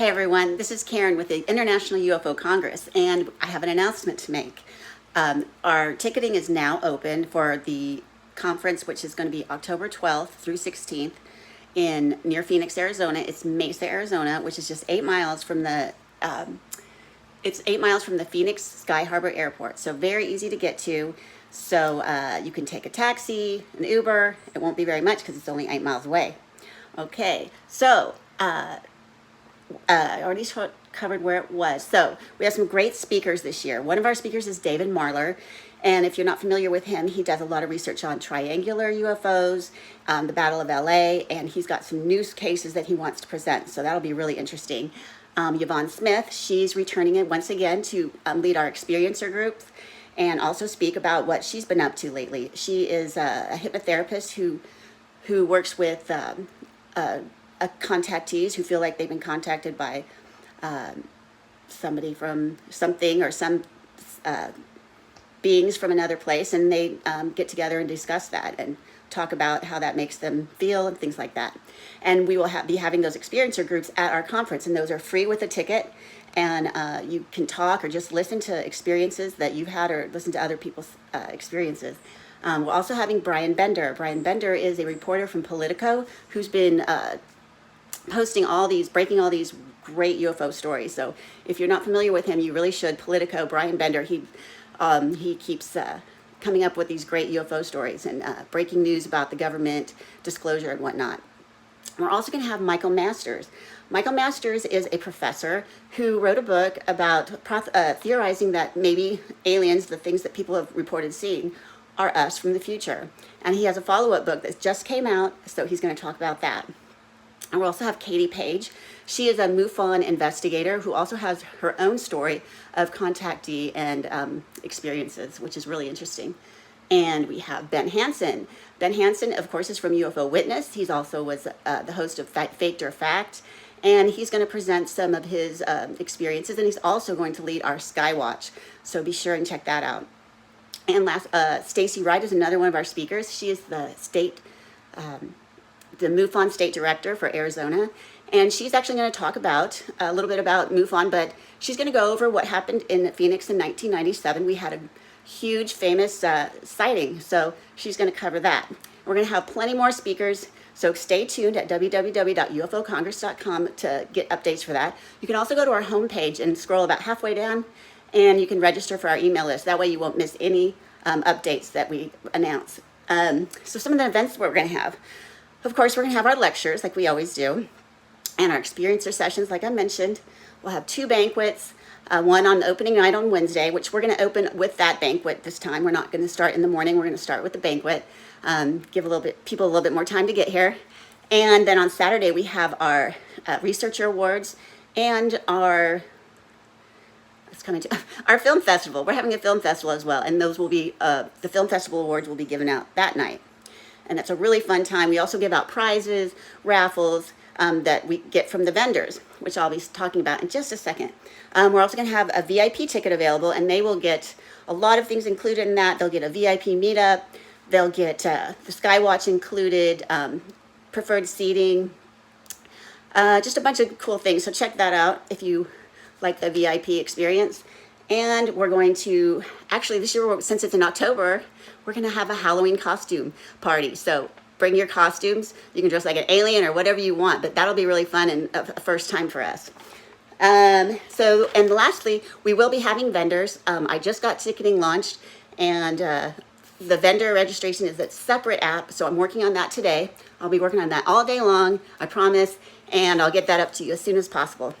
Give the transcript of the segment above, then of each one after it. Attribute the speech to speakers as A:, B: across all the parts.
A: Hey everyone, this is Karen with the International UFO Congress, and I have an announcement to make. Our ticketing is now open for the conference, which is going to be October 12th through 16th in near Phoenix, Arizona. It's Mesa, Arizona, which is just 8 miles from the Phoenix Sky Harbor Airport. So very easy to get to. So you can take a taxi, an Uber. It won't be very much because it's only 8 miles away. Okay, so I already covered where it was. So we have some great speakers this year. One of our speakers is David Marler. And if you're not familiar with him, he does a lot of research on triangular UFOs, the Battle of LA, and he's got some news cases that he wants to present. So that'll be really interesting. Yvonne Smith, she's returning once again to lead our experiencer groups and also speak about what she's been up to lately. She is a hypnotherapist who works with contactees who feel like they've been contacted by somebody from something or some beings from another place, and they get together and discuss that and talk about how that makes them feel and things like that. And we will be having those experiencer groups at our conference, and those are free with a ticket, and you can talk or just listen to experiences that you've had or listen to other people's experiences. We're also having Brian Bender. Brian Bender is a reporter from Politico who's been breaking all these great UFO stories. So if you're not familiar with him, you really should. Politico, Brian Bender, he keeps coming up with these great UFO stories and breaking news about the government disclosure and whatnot. We're also going to have Michael Masters. Michael Masters is a professor who wrote a book about theorizing that maybe aliens, the things that people have reported seeing, are us from the future. And he has a follow-up book that just came out, so he's going to talk about that. And we'll also have Katie Page. She is a MUFON investigator who also has her own story of contactee and experiences, which is really interesting. And we have Ben Hansen. Ben Hansen, of course, is from UFO Witness. He's also was the host of Faked or Fact. And he's going to present some of his experiences. And he's also going to lead our Skywatch. So be sure and check that out. And last, Stacy Wright is another one of our speakers. She is the MUFON State Director for Arizona. And she's actually going to talk about a little bit about MUFON, but she's going to go over what happened in Phoenix in 1997. We had a huge, famous sighting, so she's going to cover that. We're going to have plenty more speakers, so stay tuned at www.ufocongress.com to get updates for that. You can also go to our homepage and scroll about halfway down, and you can register for our email list. That way you won't miss any updates that we announce. So some of the events we're going to have. Of course, we're going to have our lectures like we always do, and our experiencer sessions like I mentioned. We'll have 2 banquets, one on the opening night on Wednesday, which we're going to open with that banquet this time. We're not going to start in the morning. We're going to start with the banquet, give people a little bit more time to get here. And then on Saturday, we have our researcher awards and our film festival. We're having a film festival as well, and those will be the film festival awards will be given out that night. And that's a really fun time. We also give out prizes, raffles that we get from the vendors, which I'll be talking about in just a second. We're also going to have a VIP ticket available, and they will get a lot of things included in that. They'll get a VIP meetup. They'll get the Skywatch included, preferred seating, just a bunch of cool things. So check that out if you like the VIP experience. And we're going to, actually this year, since it's in October, we're going to have a Halloween costume party. So bring your costumes. You can dress like an alien or whatever you want, but that'll be really fun and a first time for us. And lastly, we will be having vendors. I just got ticketing launched, and the vendor registration is a separate app, so I'm working on that today. I'll be working on that all day long, I promise, and I'll get that up to you as soon as possible.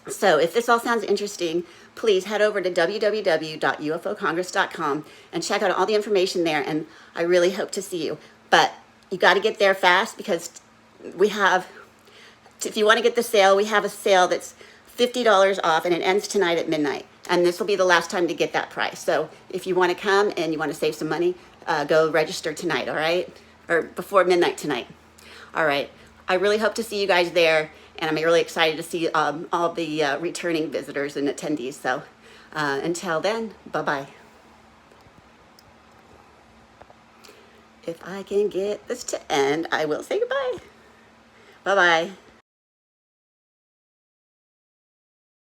A: So if this all sounds interesting, please head over to www.ufocongress.com and check out all the information there, and I really hope to see you. But you got to get there fast, because we have, if you want to get the sale, we have a sale that's $50 off, and it ends tonight at midnight. And this will be the last time to get that price. So if you want to come and you want to save some money, go register tonight, all right? Or before midnight tonight. All right. I really hope to see you guys there, and I'm really excited to see all the returning visitors and attendees. So until then, bye-bye. If I can get this to end, I will say goodbye. Bye-bye.